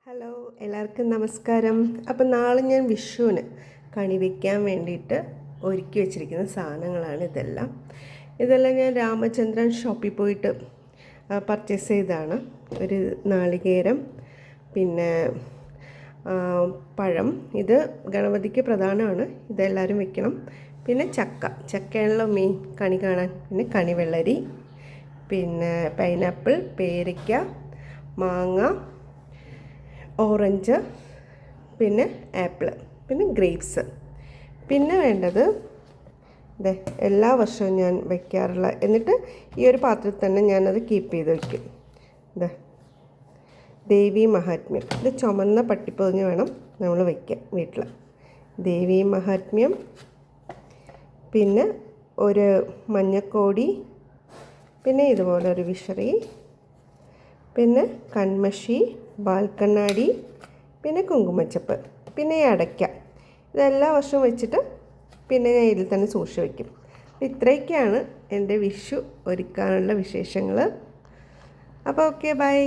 Hello, എല്ലാവർക്കും നമസ്കാരം. അപ്പം നാളെ ഞാൻ വിഷുവിന് കണി വയ്ക്കാൻ വേണ്ടിയിട്ട് ഒരുക്കി വെച്ചിരിക്കുന്ന സാധനങ്ങളാണ് ഇതെല്ലാം ഞാൻ രാമചന്ദ്രൻ ഷോപ്പിൽ പോയിട്ട് പർച്ചേസ് ചെയ്തതാണ്. ഒരു നാളികേരം, പിന്നെ പഴം, ഇത് ഗണപതിക്ക് പ്രധാനമാണ്, ഇതെല്ലാവരും വെക്കണം. പിന്നെ ചക്കയാണല്ലോ മെയിൻ കണി കാണാൻ. പിന്നെ കണിവെള്ളരി, പിന്നെ പൈനാപ്പിൾ, പേരയ്ക്ക, മാങ്ങ, ഓറഞ്ച്, പിന്നെ ആപ്പിൾ, പിന്നെ ഗ്രേപ്സ്. പിന്നെ വേണ്ടത് എല്ലാ വർഷവും ഞാൻ വയ്ക്കാറുള്ള, എന്നിട്ട് ഈ ഒരു പാത്രത്തിൽ തന്നെ ഞാനത് കീപ്പ് ചെയ്ത് വയ്ക്കും. ദേവി മഹാത്മ്യം, ഇത് ചുമന്ന പട്ടിപ്പൊതിഞ്ഞ് വേണം നമ്മൾ വയ്ക്കാൻ വീട്ടിൽ. ദേവി മഹാത്മ്യം, പിന്നെ ഒരു മഞ്ഞക്കോടി, പിന്നെ ഇതുപോലെ ഒരു വിഷറി, പിന്നെ കൺമഷി, ബാൽക്കണ്ണാടി, പിന്നെ കുങ്കുമച്ചപ്പ്, പിന്നെ ഈ അടയ്ക്ക. ഇതെല്ലാ വർഷവും വെച്ചിട്ട് പിന്നെ ഞാൻ ഇതിൽ തന്നെ സൂക്ഷിച്ച് വയ്ക്കും. ഇത്രയൊക്കെയാണ് എൻ്റെ വിഷു ഒരുക്കാനുള്ള വിശേഷങ്ങൾ. അപ്പോൾ ഓക്കെ, ബൈ.